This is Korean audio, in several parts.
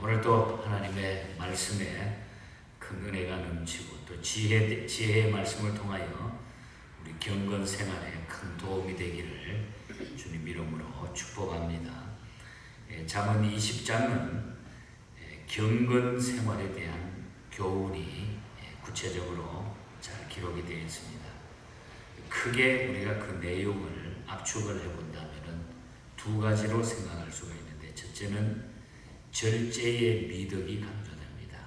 오늘도 하나님의 말씀에 큰 은혜가 넘치고 또 지혜의 말씀을 통하여 우리 경건 생활에 큰 도움이 되기를 주님 이름으로 축복합니다. 잠언 20장은 경건 생활에 대한 교훈이 구체적으로 잘 기록이 되어 있습니다. 크게 우리가 그 내용을 압축을 해본다면 두 가지로 생각할 수가 있는데, 첫째는 절제의 미덕이 강조됩니다.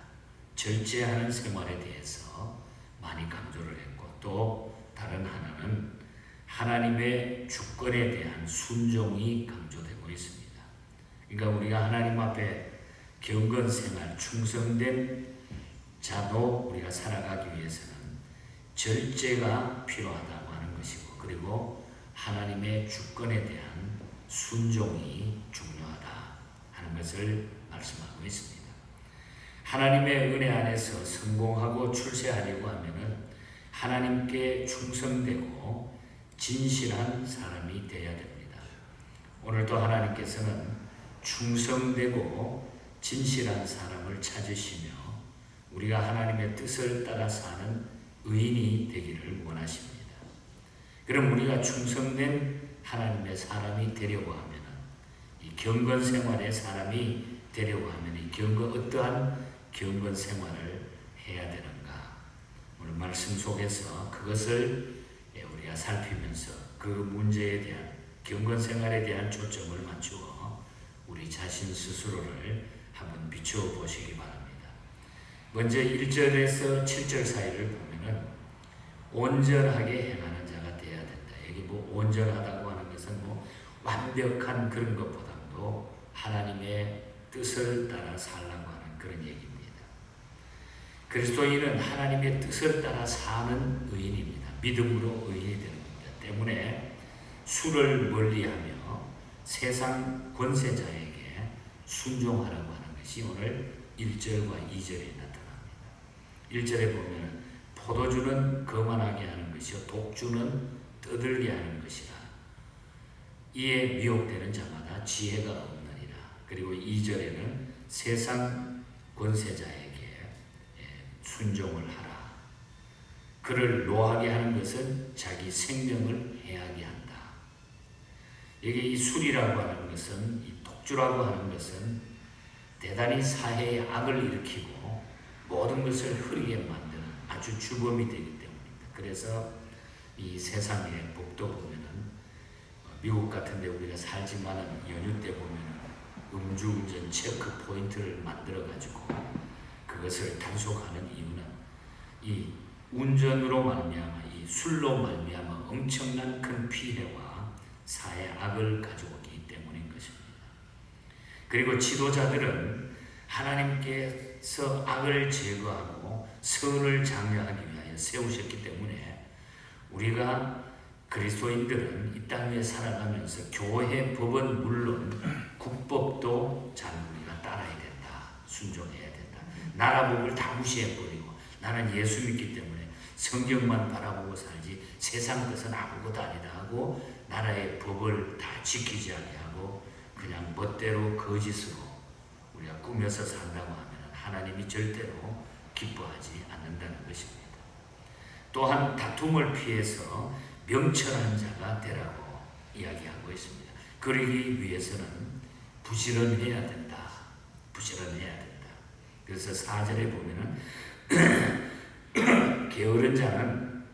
절제하는 생활에 대해서 많이 강조를 했고, 또 다른 하나는 하나님의 주권에 대한 순종이 강조되고 있습니다. 그러니까 우리가 하나님 앞에 경건 생활, 충성된 자도 우리가 살아가기 위해서는 절제가 필요하다고 하는 것이고, 그리고 하나님의 주권에 대한 순종이 중요하다 하는 것을 말씀하고 있습니다. 하나님의 은혜 안에서 성공하고 출세하려고 하면은 하나님께 충성되고 진실한 사람이 되어야 됩니다. 오늘도 하나님께서는 충성되고 진실한 사람을 찾으시며 우리가 하나님의 뜻을 따라 사는 의인이 되기를 원하십니다. 그럼 우리가 충성된 하나님의 사람이 되려고 하면은, 이 경건 생활의 사람이 되려고 하면 이 어떠한 경건 생활을 해야 되는가? 오늘 말씀 속에서 그것을 우리가 살피면서 그 문제에 대한, 경건 생활에 대한 초점을 맞추어 우리 자신 스스로를 한번 비춰보시기 바랍니다. 먼저 1절에서 7절 사이를 보면은 온전하게 행하는 자가 되어야 된다. 여기 온전하다고 하는 것은 완벽한 그런 것보다도 하나님의 뜻을 따라 살라고 하는 그런 얘기입니다. 그리스도인은 하나님의 뜻을 따라 사는 의인입니다. 믿음으로 의인이 되는 겁니다. 때문에 술을 멀리하며 세상 권세자에게 순종하라고 하는 것이 오늘 1절과 2절에 나타납니다. 1절에 보면 포도주는 거만하게 하는 것이요 독주는 떠들게 하는 것이라. 이에 미혹되는 자마다 지혜가 없느니라. 그리고 2절에는 세상 권세자에게 순종을 하라. 그를 노하게 하는 것은 자기 생명을 해하게 한다. 여기 이 술이라고 하는 것은, 이 독주라고 하는 것은 대단히 사회의 악을 일으키고 모든 것을 흐리게 만드는 아주 주범이 되기 때문입니다. 그래서 이 세상의 법도 보면은 미국 같은 데 우리가 살지만은 연휴 때 보면은 음주운전 체크 포인트를 만들어 가지고 그것을 단속하는 이유는 이 운전으로 말미암아, 이 술로 말미암아 엄청난 큰 피해와 사회 악을 가져오기 때문인 것입니다. 그리고 지도자들은 하나님께서 악을 제거하고 선을 장려하기 위하여 세우셨기 때문에 우리가 그리스도인들은 이 땅 위에 살아가면서 교회 법은 물론 국법도 잘 우리가 따라야 된다. 순종해야 된다. 나라 법을 다 무시해버리고 나는 예수 믿기 때문에 성경만 바라보고 살지 세상 것은 아무것도 아니다 하고 나라의 법을 다 지키지 아니하고 그냥 멋대로 거짓으로 우리가 꾸며서 산다고 하면 하나님이 절대로 기뻐하지 않는다는 것입니다. 또한 다툼을 피해서 명철한 자가 되라고 이야기하고 있습니다. 그러기 위해서는 부지런해야 된다. 부지런해야 된다. 그래서 4절에 보면은 게으른 자는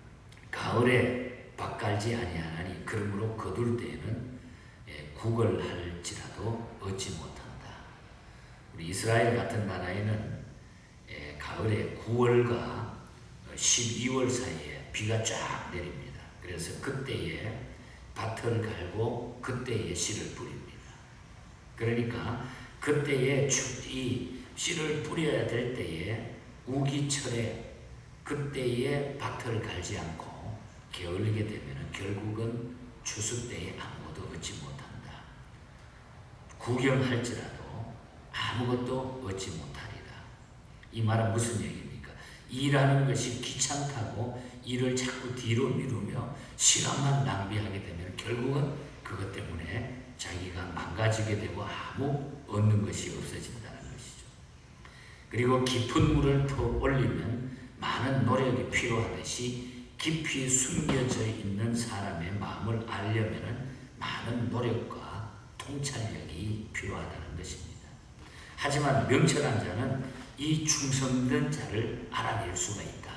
가을에 밭 갈지 아니하나니 그러므로 거둘 때에는 구걸할지라도 얻지 못한다. 우리 이스라엘 같은 나라에는 가을에 9월과 12월 사이에 비가 쫙 내립니다. 그래서 그때에 밭을 갈고 그때에 씨를 뿌립니다. 그러니까 그때에 이 씨를 뿌려야 될 때에 우기철에 그때에 밭을 갈지 않고 게을리게 되면 결국은 추수 때에 아무것도 얻지 못한다. 구경할지라도 아무것도 얻지 못하리라. 이 말은 무슨 얘기입니까? 일하는 것이 귀찮다고 일을 자꾸 뒤로 미루며 시간만 낭비하게 되면 결국은 그것 때문에 자기가 망가지게 되고 아무 얻는 것이 없어진다는 것이죠. 그리고 깊은 물을 더 올리면 많은 노력이 필요하듯이 깊이 숨겨져 있는 사람의 마음을 알려면 많은 노력과 통찰력이 필요하다는 것입니다. 하지만 명철한 자는 이 충성된 자를 알아낼 수가 있다.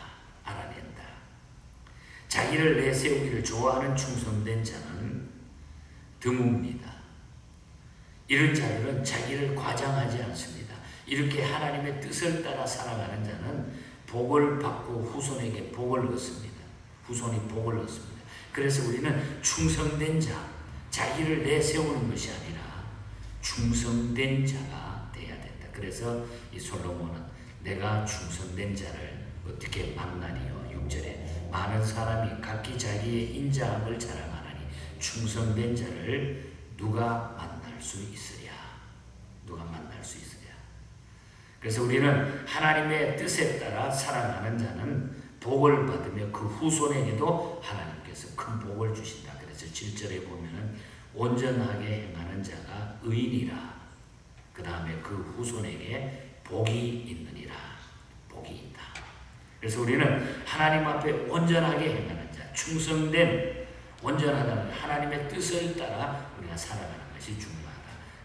알아낸다. 자기를 내세우기를 좋아하는 충성된 자는 드뭅니다. 이런 자들은 자기를 과장하지 않습니다. 이렇게 하나님의 뜻을 따라 살아가는 자는 복을 받고 후손에게 복을 얻습니다. 후손이 복을 얻습니다. 그래서 우리는 충성된 자, 자기를 내세우는 것이 아니라 충성된 자가 돼야 된다. 그래서 이 솔로몬은 내가 충성된 자를 어떻게 만나니요? 6절에 많은 사람이 각기 자기의 인자함을 자랑하나니 충성된 자를 누가 만날 수 있으랴? 누가 만날 수 있으랴? 그래서 우리는 하나님의 뜻에 따라 살아가는 자는 복을 받으며 그 후손에게도 하나님께서 큰 복을 주신다. 그래서 7절에 보면은 온전하게 행하는 자가 의인이라. 그 다음에 그 후손에게 복이 있느니라. 복이 있다. 그래서 우리는 하나님 앞에 온전하게 행하는 자, 충성된 온전하다는 하나님의 뜻을 따라 우리가 살아가는 것이 중요하다.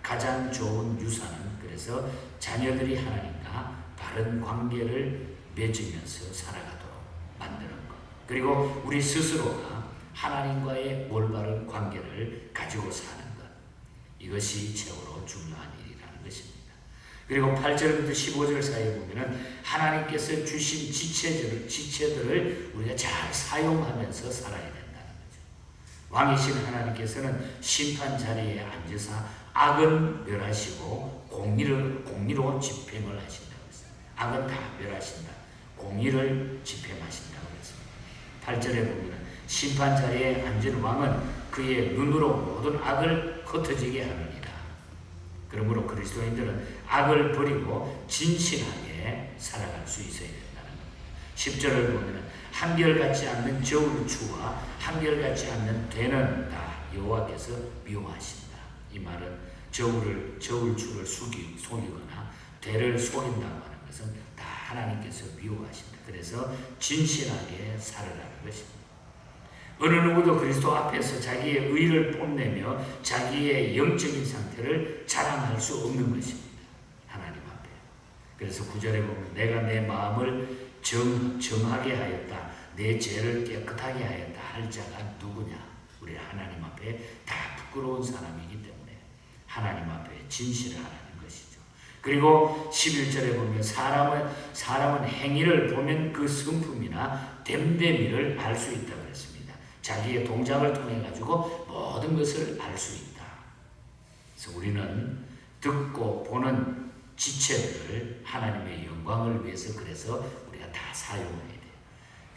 가장 좋은 유산은 그래서 자녀들이 하나님과 바른 관계를 맺으면서 살아가도록 만드는 것. 그리고 우리 스스로가 하나님과의 올바른 관계를 가지고 사는 것. 이것이 최고로 중요한 일이라는 것입니다. 그리고 8절부터 15절 사이에 보면은 하나님께서 주신 지체들을 우리가 잘 사용하면서 살아야 된다는 거죠. 왕이신 하나님께서는 심판 자리에 앉으사 악은 멸하시고 공의로 집행을 하신다고 했습니다. 악은 다 멸하신다. 공의를 집행하신다고 했습니다. 8절에 보면 심판 자리에 앉은 왕은 그의 눈으로 모든 악을 흩어지게 하느니라. 그러므로 그리스도인들은 악을 버리고 진실하게 살아갈 수 있어야 된다는 겁니다. 10절을 보면 한결같지 않는 저울추와 한결같이 않는 되는 다 여호와께서 미워하신다. 이 말은 저울추를 속이거나 되를 속인다고 하는 것은 다 하나님께서 미워하신다. 그래서 진실하게 살아가는 것입니다. 어느 누구도 그리스도 앞에서 자기의 의를 뽐내며 자기의 영적인 상태를 자랑할 수 없는 것입니다. 하나님 앞에. 그래서 9절에 보면 내가 내 마음을 정하게 하였다. 내 죄를 깨끗하게 하였다. 할 자가 누구냐? 우리 하나님 앞에 다 부끄러운 사람이기 때문에 하나님 앞에 진실하라는 것이죠. 그리고 11절에 보면 사람은 행위를 보면 그 성품이나 됨됨이를 알 수 있다고 했습니다. 자기의 동작을 통해 가지고 모든 것을 알 수 있다. 그래서 우리는 듣고 보는 지체들을 하나님의 영광을 위해서 그래서 우리가 다 사용해야 돼요.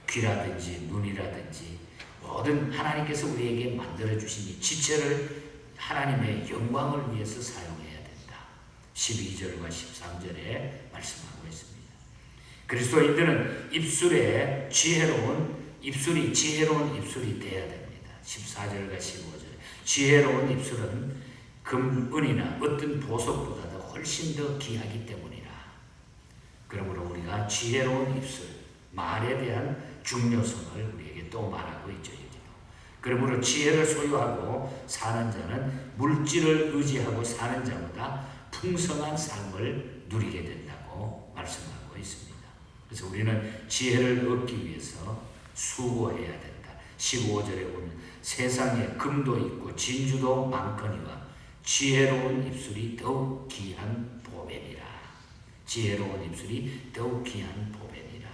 귀라든지 눈이라든지 모든 하나님께서 우리에게 만들어 주신 이 지체를 하나님의 영광을 위해서 사용해야 된다. 12절과 13절에 말씀하고 있습니다. 그리스도인들은 입술이 지혜로운 입술이 되어야 됩니다. 14절과 15절. 지혜로운 입술은 금, 은이나 어떤 보석보다도 훨씬 더 귀하기 때문이라. 그러므로 우리가 지혜로운 입술, 말에 대한 중요성을 우리에게 또 말하고 있죠. 여기도. 그러므로 지혜를 소유하고 사는 자는 물질을 의지하고 사는 자보다 풍성한 삶을 누리게 된다고 말씀하고 있습니다. 그래서 우리는 지혜를 얻기 위해서 수고해야 된다. 15절에 보면 세상에 금도 있고 진주도 많거니와 지혜로운 입술이 더욱 귀한 보배니라. 지혜로운 입술이 더욱 귀한 보배니라.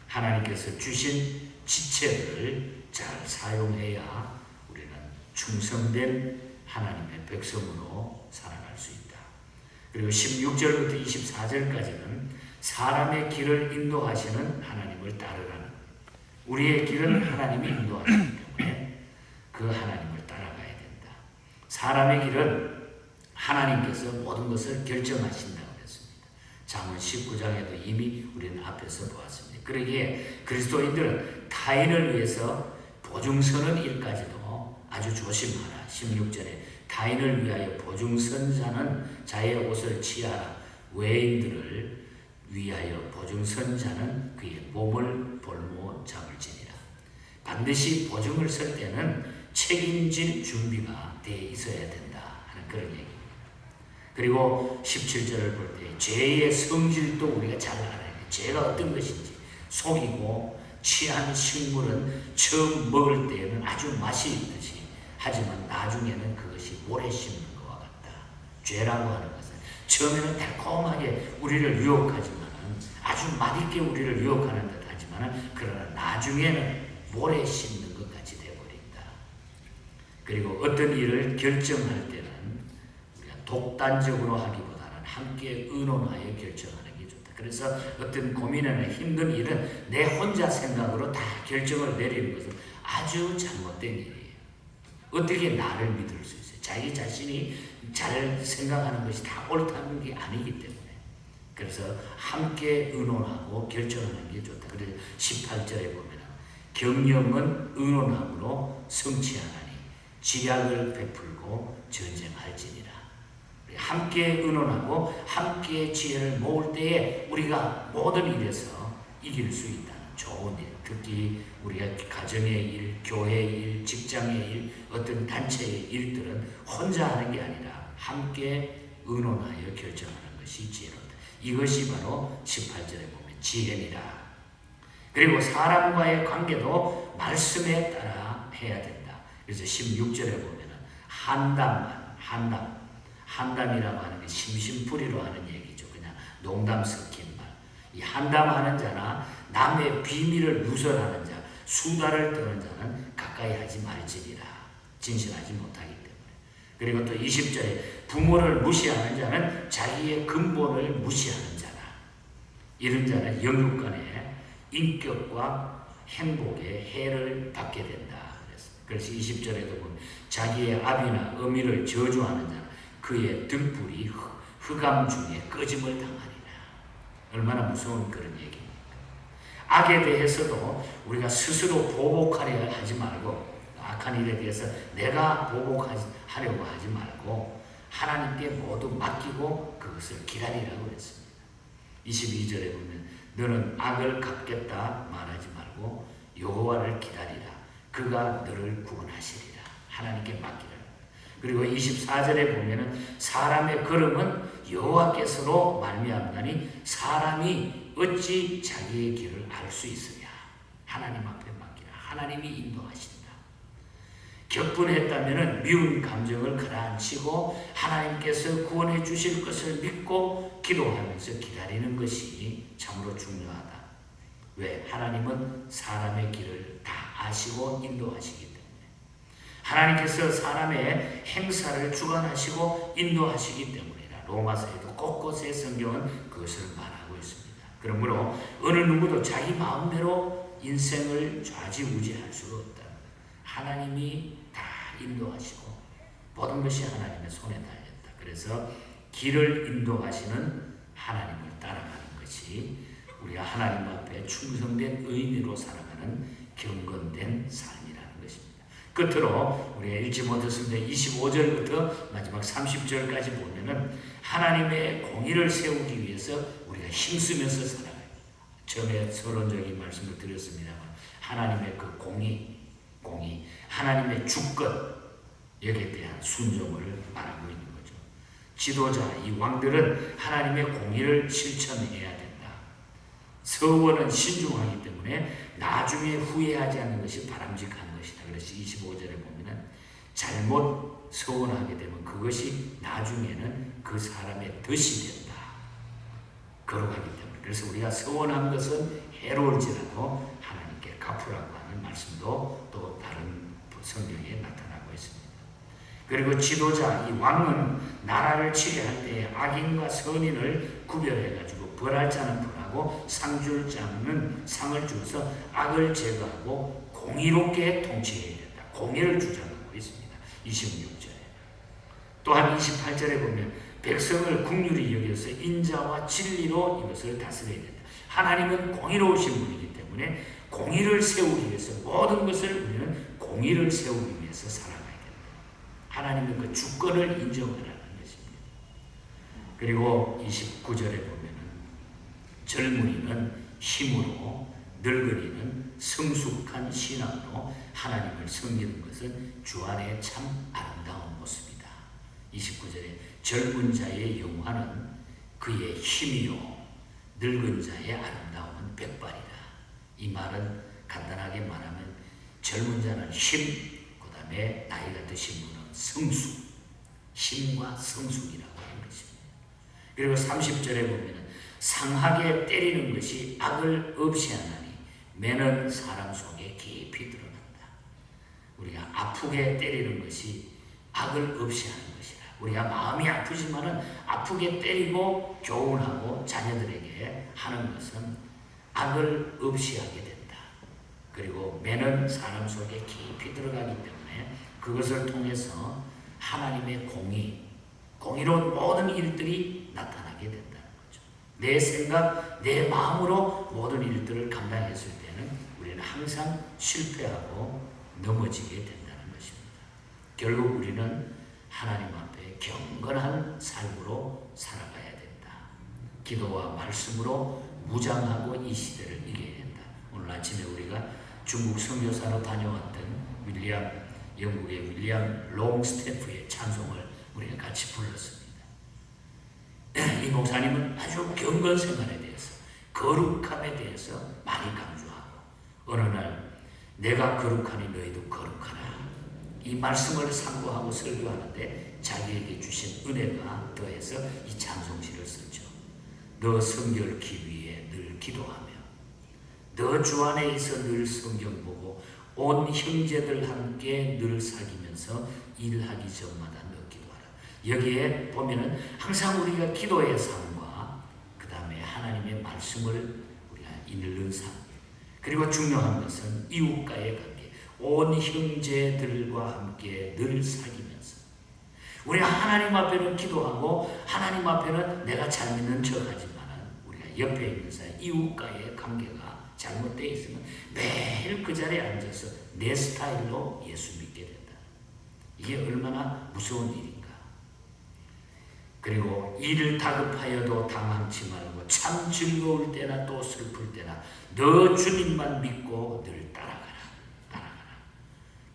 하나님께서 주신 지체를 잘 사용해야 우리는 충성된 하나님의 백성으로 살아갈 수 있다. 그리고 16절부터 24절까지는 사람의 길을 인도하시는 하나님을 따르라는, 우리의 길은 하나님이 인도하시기 때문에 그 하나님을 따라가야 된다. 사람의 길은 하나님께서 모든 것을 결정하신다고 했습니다. 잠언 19장에도 이미 우리는 앞에서 보았습니다. 그러기에 그리스도인들은 타인을 위해서 보증서는 일까지도 아주 조심하라. 16절에 타인을 위하여 보증선 자는 자의 옷을 취하라. 외인들을 위하여 보증선 자는 그의 몸을 볼모 잡을지니라. 반드시 보증을 설 때는 책임질 준비가 돼 있어야 된다 하는 그런 얘기입니다. 그리고 17절을 볼 때 죄의 성질도 우리가 잘 알아야 돼. 죄가 어떤 것인지. 속이고 취한 식물은 처음 먹을 때에는 아주 맛이 있듯이, 하지만 나중에는 그것이 오래 씹는 것과 같다. 죄라고 하는 것은 처음에는 달콤하게 우리를 유혹하지만, 아주 맛있게 우리를 유혹하는 듯 하지만, 그러나 나중에는 오래 씹는 것 같이 되어버린다. 그리고 어떤 일을 결정할 때는 우리가 독단적으로 하기보다는 함께 의논하여 결정하는 게 좋다. 그래서 어떤 고민이나 힘든 일은 내 혼자 생각으로 다 결정을 내리는 것은 아주 잘못된 일이에요. 어떻게 나를 믿을 수 있어요? 자기 자신이 잘 생각하는 것이 다 옳다는 게 아니기 때문에. 그래서 함께 의논하고 결정하는 게 좋다. 그래서 18절에 보면 경영은 의논함으로 성취하나니 지략을 베풀고 전쟁할지니라. 함께 의논하고 함께 지혜를 모을 때에 우리가 모든 일에서 이길 수 있다는 좋은 일, 특히 우리가 가정의 일, 교회의 일, 직장의 일, 어떤 단체의 일들은 혼자 하는 게 아니라 함께 의논하여 결정하는 것이 지혜롭다. 이것이 바로 18절에 보면 지혜니라. 그리고 사람과의 관계도 말씀에 따라 해야 된다. 그래서 16절에 보면 한담이라고 하는 게 심심풀이로 하는 얘기죠. 그냥 농담 섞인 말. 이 한담하는 자나 남의 비밀을 누설하는 자, 수다를 떠는 자는 가까이 하지 말지니라. 진실하지 못하기 때문에. 그리고 또 20절에 부모를 무시하는 자는 자기의 근본을 무시하는 자다. 이런 자는 영육 간에 인격과 행복에 해를 받게 된다. 그래서 20절에도 보면 자기의 아비나 어미를 저주하는 자는 그의 등불이 흑암 중에 꺼짐을 당하리라. 얼마나 무서운 그런 얘기입니까? 악에 대해서도 우리가 스스로 보복하려 하지 말고, 악한 일에 대해서 내가 보복하려고 하지 말고 하나님께 모두 맡기고 그것을 기다리라고 했습니다. 22절에 보면 너는 악을 갚겠다 말하지 말고 여호와를 기다리라. 그가 너를 구원하시리라. 하나님께 맡기라. 그리고 24절에 보면은 사람의 걸음은 여호와께서로 말미암나니 사람이 어찌 자기의 길을 알 수 있으랴. 하나님 앞에 맡기라. 하나님이 인도하신다. 격분했다면은 미운 감정을 가라앉히고 하나님께서 구원해 주실 것을 믿고 기도하면서 기다리는 것이 참으로 중요하다. 왜? 하나님은 사람의 길을 다 아시고 인도하시기 때문에. 하나님께서 사람의 행사를 주관하시고 인도하시기 때문이라. 로마서에도 곳곳에 성경은 그것을 말하고 있습니다. 그러므로 어느 누구도 자기 마음대로 인생을 좌지우지할 수가 없다. 하나님이 다 인도하시고 모든 것이 하나님의 손에 달렸다. 그래서 길을 인도하시는 하나님을 따라가는 것이 우리가 하나님 앞에 충성된 의미로 살아가는 경건된 삶이라는 것입니다. 끝으로 우리가 읽지 못했습니다. 25절부터 마지막 30절까지 보면은 하나님의 공의를 세우기 위해서 우리가 힘쓰면서 살아가요. 처음에 서론적인 말씀을 드렸습니다만 하나님의 그 공의, 하나님의 주권, 여기에 대한 순종을 말하고 있는 거죠. 지도자, 이 왕들은 하나님의 공의를 실천해야 된다. 서원은 신중하기 때문에 나중에 후회하지 않는 것이 바람직한 것이다. 그래서 25절에 보면은 잘못 서원하게 되면 그것이 나중에는 그 사람의 덫이 된다. 걸어가기 때문에. 그래서 우리가 서원한 것은 해로울지라도 하나님께 갚으라고 하는 말씀도 또 다른 성경에 나타나고 있습니다. 그리고 지도자, 이 왕은 나라를 치리할 때에 악인과 선인을 구별해가지고 벌할 자는 벌하고 상 줄 자는 상을 주어서 악을 제거하고 공의롭게 통치해야 된다. 공의를 주장하고 있습니다. 26절에. 또한 28절에 보면 백성을 긍휼히 여겨서 인자와 진리로 이것을 다스려야 된다. 하나님은 공의로우신 분이기 때문에 공의를 세우기 위해서 모든 것을 우리는 공의를 세우기 위해서 살아가야 된다. 하나님의 그 주권을 인정하라는 것입니다. 그리고 29절에 보면은 젊은이는 힘으로, 늙은이는 성숙한 신앙으로 하나님을 섬기는 것은 주 안에 참 아름다운 모습이다. 29절에 젊은 자의 영화는 그의 힘이요 늙은 자의 아름다움은 백발이다. 이 말은 간단하게 말하면 젊은 자는 힘, 그 다음에 나이가 드신 분은 성숙, 힘과 성숙이라고 하는 것입니다. 그리고 30절에 보면 상하게 때리는 것이 악을 없이 하나니 매는 사람 속에 깊이 드러난다. 우리가 아프게 때리는 것이 악을 없이 하는 것이라. 우리가 마음이 아프지만은 아프게 때리고 교훈하고 자녀들에게 하는 것은 악을 없이 하게 된다. 그리고 매는 사람 속에 깊이 들어가기 때문에 그것을 통해서 하나님의 공의로운 모든 일들이 나타나게 된다는 거죠. 내 생각, 내 마음으로 모든 일들을 감당했을 때는 우리는 항상 실패하고 넘어지게 된다는 것입니다. 결국 우리는 하나님 앞에 경건한 삶으로 살아가야 된다. 기도와 말씀으로 무장하고 이 시대를 이겨야 된다. 오늘 아침에 우리가 중국 선교사로 다녀왔던 영국의 윌리엄 롱스태프의 찬송을 우리가 같이 불렀습니다. 이 목사님은 아주 경건 생활에 대해서, 거룩함에 대해서 많이 강조하고, 어느 날 내가 거룩하니 너희도 거룩하라, 이 말씀을 상고하고 설교하는데 자기에게 주신 은혜가 더해서 이 찬송시를 썼죠. 너 성결케 위해 늘 기도하며 너 주 안에 있어 늘 성경 보고 온 형제들 함께 늘 사귀면서 일하기 전마다 너 기도하라. 여기에 보면은 항상 우리가 기도의 삶과 그 다음에 하나님의 말씀을 우리가 읽는 삶, 그리고 중요한 것은 이웃과의 관계, 온 형제들과 함께 늘 사귀면서 우리가 하나님 앞에는 기도하고 하나님 앞에는 내가 잘 믿는 척하지만 우리가 옆에 있는 사람 이웃과의 관계가 잘못되어 있으면 매일 그 자리에 앉아서 내 스타일로 예수 믿게 된다. 이게 얼마나 무서운 일인가. 그리고 일을 다급하여도 당황치 말고 참 즐거울 때나 또 슬플 때나 너 주님만 믿고 늘 따라가라.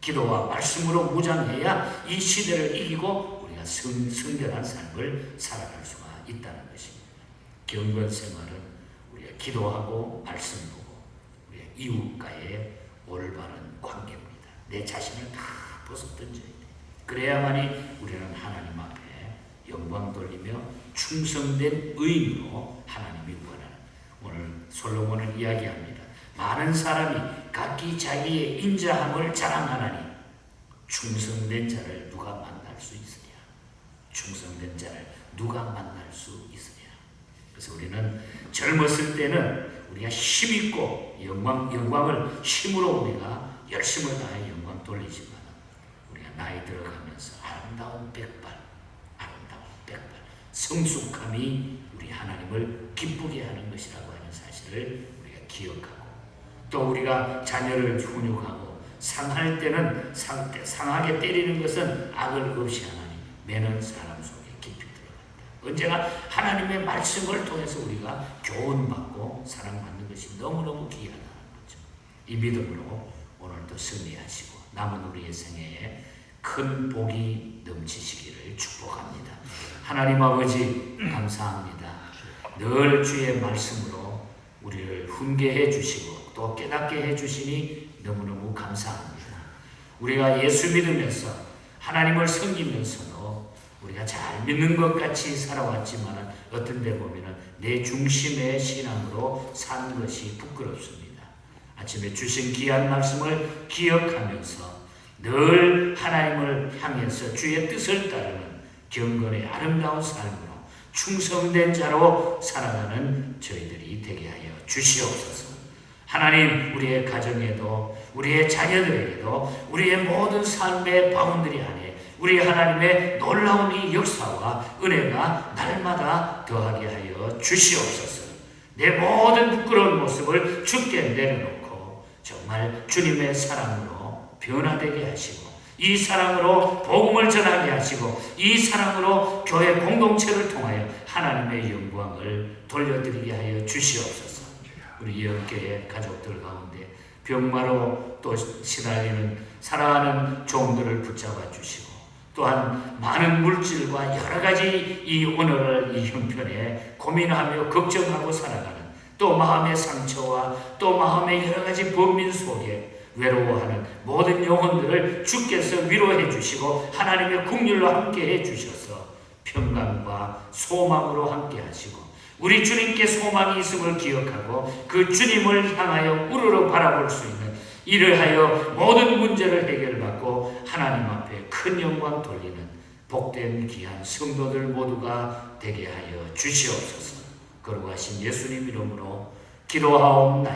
기도와 말씀으로 무장해야 이 시대를 이기고 우리가 성결한 삶을 살아갈 수가 있다는 것입니다. 경건 생활은 우리가 기도하고 말씀 보고 우리가 이웃과의 올바른 관계입니다. 내 자신을 다 벗어던져야 돼. 그래야만이 우리는 하나님 앞에 영광 돌리며 충성된 의인으로 하나님이 원하는, 오늘 솔로몬은 이야기합니다. 많은 사람이 각기 자기의 인자함을 자랑하나니 충성된 자를 누가 만날 수 있으랴. 충성된 자를 누가 만날 수 있으랴. 그래서 우리는 젊었을 때는 우리가 힘있고 영광을 힘으로 우리가 열심을 다해 영광 돌리지만 우리가 나이 들어가면서 아름다운 백발 성숙함이 우리 하나님을 기쁘게 하는 것이라고 하는 사실을 우리가 기억하고, 또 우리가 자녀를 훈육하고 상할 때는 상하게 때리는 것은 악을 없이 하나니 매는 사람 속에 깊이 들어간다. 언제나 하나님의 말씀을 통해서 우리가 교훈받고 사랑받는 것이 너무너무 귀하다는 거죠. 이 믿음으로 오늘도 승리하시고 남은 우리의 생애에 큰 복이 넘치시기를 축복합니다. 하나님 아버지 감사합니다. 늘 주의 말씀으로 우리를 훈계해 주시고 또 깨닫게 해 주시니 너무너무 감사합니다. 우리가 예수 믿으면서 하나님을 섬기면서도 우리가 잘 믿는 것 같이 살아왔지만 어떤 데 보면 내 중심의 신앙으로 사는 것이 부끄럽습니다. 아침에 주신 귀한 말씀을 기억하면서 늘 하나님을 향해서 주의 뜻을 따르는 경건의 아름다운 삶으로 충성된 자로 살아가는 저희들이 되게 하여 주시옵소서. 하나님, 우리의 가정에도 우리의 자녀들에게도 우리의 모든 삶의 바운드리 안에 우리 하나님의 놀라운 이 역사와 은혜가 날마다 더하게 하여 주시옵소서. 내 모든 부끄러운 모습을 주께 내려놓고 정말 주님의 사랑으로 변화되게 하시고 이 사랑으로 복음을 전하게 하시고 이 사랑으로 교회 공동체를 통하여 하나님의 영광을 돌려드리게 하여 주시옵소서. 우리 예언교회 가족들 가운데 병마로 또 시달리는 사랑하는 종들을 붙잡아 주시고 또한 많은 물질과 여러 가지 이 오늘을 이 형편에 고민하며 걱정하고 살아가는 또 마음의 상처와 또 마음의 여러 가지 범민 속에 외로워하는 모든 영혼들을 주께서 위로해 주시고 하나님의 긍휼로 함께 해 주셔서 평강과 소망으로 함께 하시고 우리 주님께 소망이 있음을 기억하고 그 주님을 향하여 우러러 바라볼 수 있는 이러하여 모든 문제를 해결받고 하나님 앞에 큰 영광 돌리는 복된 귀한 성도들 모두가 되게 하여 주시옵소서. 거룩하신 예수님 이름으로 기도하옵나이다.